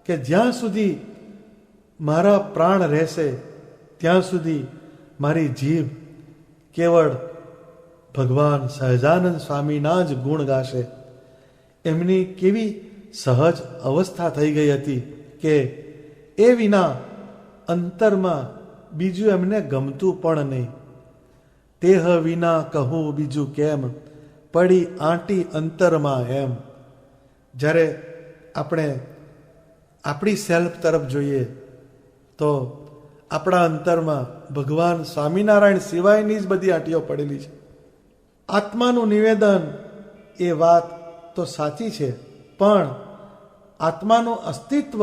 કે જ્યાં સુધી મારા પ્રાણ રહેશે ત્યાં સુધી મારી જીભ કેવળ ભગવાન સહજાનંદ સ્વામીના જ ગુણ ગાશે. એમની કેવી સહજ અવસ્થા થઈ ગઈ હતી કે એ વિના અંતરમાં બીજું એમને ગમતું પણ નહીં. તેહ વિના કહું બીજું કેમ, પડી આંટી અંતરમાં એમ. જ્યારે આપણે આપણી સેલ્ફ તરફ જોઈએ તો આપણા અંતરમાં ભગવાન સ્વામિનારાયણ સિવાયની જ બધી આંટીઓ પડેલી છે. આત્માનું નિવેદન એ વાત તો સાચી છે, પણ આત્માનું અસ્તિત્વ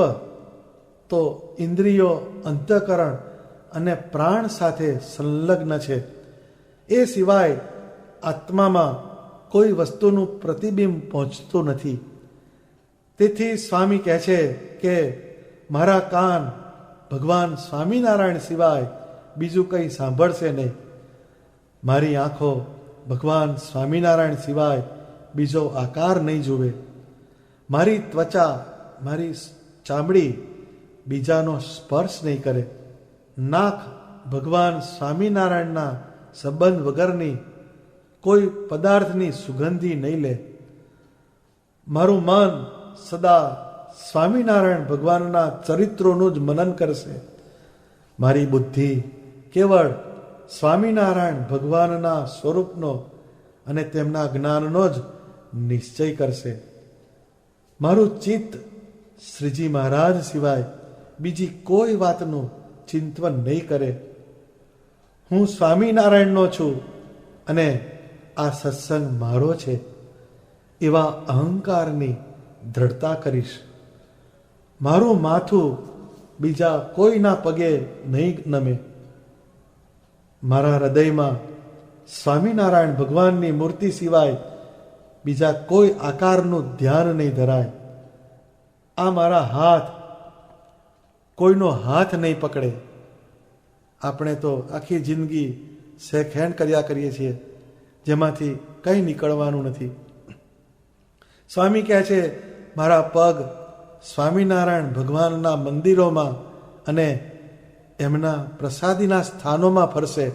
તો ઇન્દ્રિયો, અંતઃકરણ અને પ્રાણ સાથે સંલગ્ન છે. એ સિવાય આત્મામાં કોઈ વસ્તુનું પ્રતિબિંબ પહોંચતું નથી. તેથી સ્વામી કહે છે કે મારા કાન ભગવાન સ્વામિનારાયણ સિવાય બીજું કંઈ સાંભળશે નહીં, મારી આંખો ભગવાન સ્વામિનારાયણ સિવાય બીજો આકાર નહીં જુએ, મારી ત્વચા, મારી ચામડી બીજાનો સ્પર્શ નહીં કરે, નાક ભગવાન સ્વામિનારાયણના સંબંધ વગરની કોઈ પદાર્થની સુગંધી નહીં લે, મારું મન સદા સ્વામિનારાયણ ભગવાનના ચરિત્રોનું જ મનન કરશે, મારી બુદ્ધિ કેવળ સ્વામિનારાયણ ભગવાનના સ્વરૂપનો અને તેમના જ્ઞાનનો જ નિશ્ચય કરશે, મારું ચિત્ત શ્રીજી મહારાજ સિવાય બીજી કોઈ વાતનું ચિંતન નહીં કરે. હું સ્વામિનારાયણનો છું અને આ સત્સંગ મારો છે એવા અહંકારની દ્રઢતા કરીશ. મારું માથું બીજા કોઈના પગે નહીં નમે, મારા હૃદયમાં સ્વામિનારાયણ ભગવાનની મૂર્તિ સિવાય બીજા કોઈ આકારનું ધ્યાન નહીં ધરાય, આ મારા હાથ કોઈનો હાથ નહીં પકડે. આપણે તો આખી જિંદગી શેક હેન્ડ કર્યા કરીએ છીએ, જેમાંથી કંઈ નીકળવાનું નથી. સ્વામી કહે છે મારા પગ સ્વામિનારાયણ ભગવાનના મંદિરોમાં અને એમના પ્રસાદીના સ્થાનોમાં ફરશે,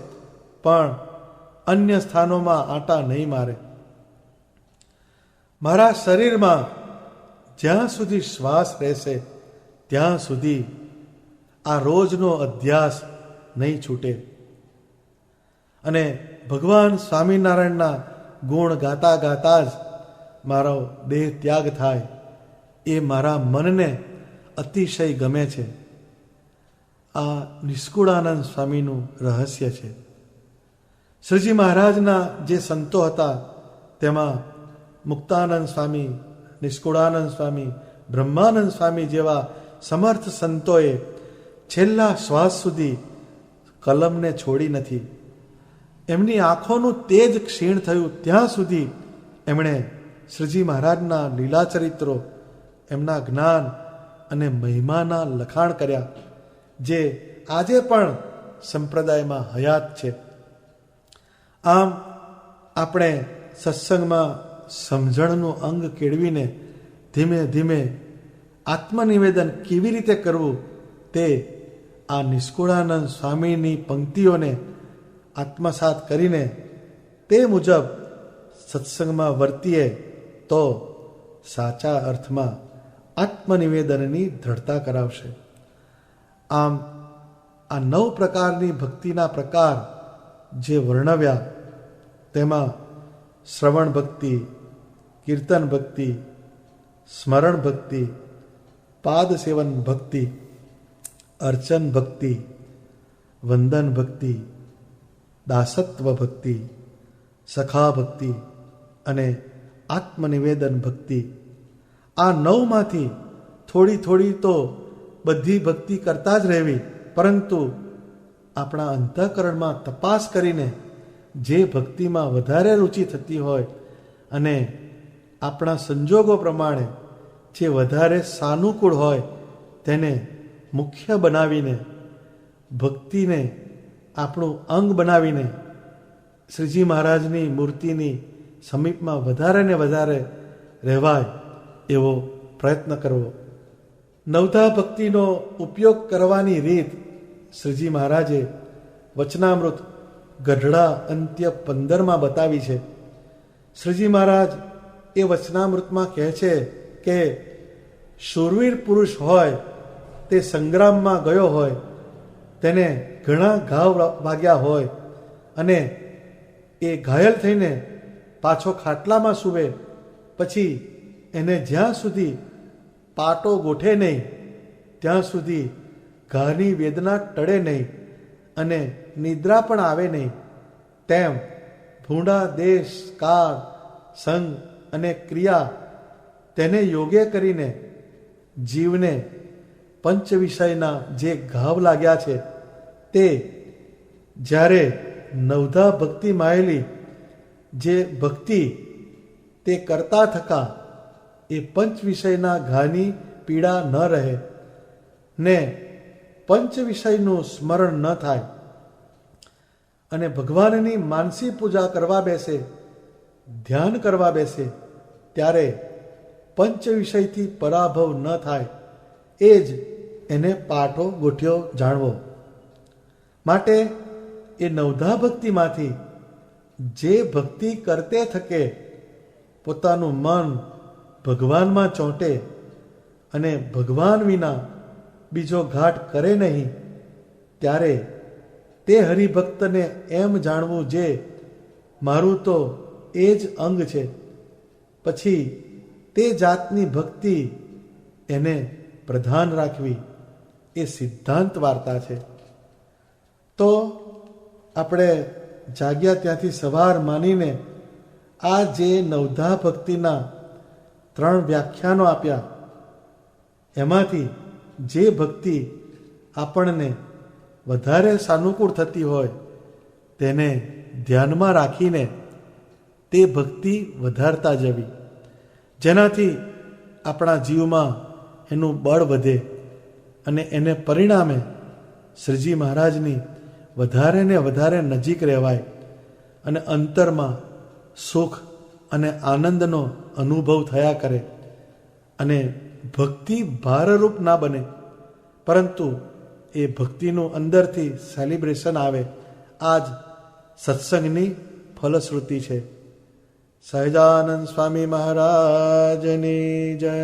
પણ અન્ય સ્થાનોમાં આંટા નહીં મારે. મારા શરીરમાં જ્યાં સુધી શ્વાસ રહેશે ત્યાં સુધી આ રોજનો અધ્યાસ નહીં છૂટે. અને ભગવાન સ્વામિનારાયણના ગુણ ગાતા ગાતા જ મારો દેહ ત્યાગ થાય, એ મારા મનને અતિશય ગમે છે. આ નિષ્કુળાનંદ સ્વામીનું રહસ્ય છે. શ્રીજી મહારાજના જે સંતો હતા તેમાં મુક્તાનંદ સ્વામી, નિષ્કુળાનંદ સ્વામી, બ્રહ્માનંદ સ્વામી જેવા સમર્થ સંતોએ છેલ્લા શ્વાસ સુધી કલમને છોડી નથી. એમની આંખોનું તેજ ક્ષીણ થયું ત્યાં સુધી એમણે શ્રીજી મહારાજના લીલા ચરિત્રો, એમના જ્ઞાન અને મહિમાના લખાણ કર્યા, જે આજે પણ સંપ્રદાયમાં હયાત છે. આમ આપણે સત્સંગમાં સમજણનું અંગ કેળવીને ધીમે ધીમે આત્મનિવેદન કેવી રીતે કરવું તે આ નિષ્કુળાનંદ સ્વામીની પંક્તિઓને આત્મસાત કરીને તે મુજબ સત્સંગમાં વર્તીએ તો સાચા અર્થમાં આત્મનિવેદનની દ્રઢતા કરાવશે. આમ આ 9 પ્રકારની ભક્તિના પ્રકાર જે વર્ણવ્યા તેમાં શ્રવણ ભક્તિ, કીર્તન ભક્તિ, સ્મરણ ભક્તિ, પાદ સેવન ભક્તિ, અર્ચન ભક્તિ, વંદન ભક્તિ, દાસત્વ ભક્તિ, સખા ભક્તિ અને આત્મનિવેદન ભક્તિ, આ 9માંથી થોડી થોડી તો બધી ભક્તિ કરતા જ રહેવી, પરંતુ આપણા અંતઃકરણમાં તપાસ કરીને જે ભક્તિમાં વધારે રુચિ થતી હોય અને આપણા સંજોગો પ્રમાણે જે વધારે સાનુકૂળ હોય તેને મુખ્ય બનાવીને, ભક્તિને આપણું અંગ બનાવીને શ્રીજી મહારાજની મૂર્તિની સમીપમાં વધારે ને વધારે રહેવાય એવો પ્રયત્ન કરવો. નવધા ભક્તિનો ઉપયોગ કરવાની રીત શ્રીજી મહારાજે વચનામૃત ગઢડા અંત્ય 15માં બતાવી છે. શ્રીજી મહારાજ એ વચનામૃતમાં કહે છે કે શૂરવીર પુરુષ હોય, તે સંગ્રામમાં ગયો હોય, તેને ઘણા ઘાવ વાગ્યા હોય અને એ ઘાયલ થઈને પાછો ખાટલામાં સૂવે, પછી એને જ્યાં સુધી પાટો ગોઠે નહીં ત્યાં સુધી ઘાની વેદના ટળે નહીં અને નિદ્રા પણ આવે નહીં, તેમ ભૂંડા દેશ, કાળ, સંગ અને ક્રિયા તેને યોગ્ય કરીને જીવને પંચ વિષયના જે ઘાવ લાગ્યા છે તે જ્યારે નવધા ભક્તિ માયેલી જે ભક્તિ તે કરતા થકા એ પંચ વિષયના ઘાની પીડા ન રહે ને પંચ વિષયનું સ્મરણ ન થાય અને ભગવાનની માનસી પૂજા કરવા બેસે, ધ્યાન કરવા બેસે, ત્યારે પંચ વિષયથી પરાભવ ન થાય એ જ એને પાઠો ગોઠ્યો જાણવો. માટે એ નવધા ભક્તિમાંથી જે ભક્તિ કરતે થકે પોતાનું મન ભગવાનમાં ચોંટે અને ભગવાન વિના બીજો ઘાટ કરે નહીં, ત્યારે તે હરિભક્તને એમ જાણવું જે મારું તો એ જ અંગ છે, પછી તે જાતની ભક્તિ એને પ્રધાન રાખવી એ સિદ્ધાંત વાર્તા છે. તો આપણે જાગ્યા ત્યાંથી સવાર માનીને આ જે નવધા ભક્તિના 3 વ્યાખ્યાનો આપ્યા એમાંથી જે ભક્તિ આપણને વધારે સાનુકૂળ થતી હોય તેને ધ્યાનમાં રાખીને તે ભક્તિ વધારતા જવી, જેનાથી આપણા જીવમાં એનું બળ વધે અને એને પરિણામે શ્રીજી મહારાજની વધારે ને વધારે નજીક રહેવાય અને અંતરમાં સુખ અને આનંદનો અનુભવ થયા કરે અને ભક્તિ ભારરૂપ ના બને, પરંતુ એ ભક્તિનું અંદરથી સેલિબ્રેશન આવે. આ જ સત્સંગની ફલશ્રુતિ છે. સહજાનંદ સ્વામી મહારાજની જય.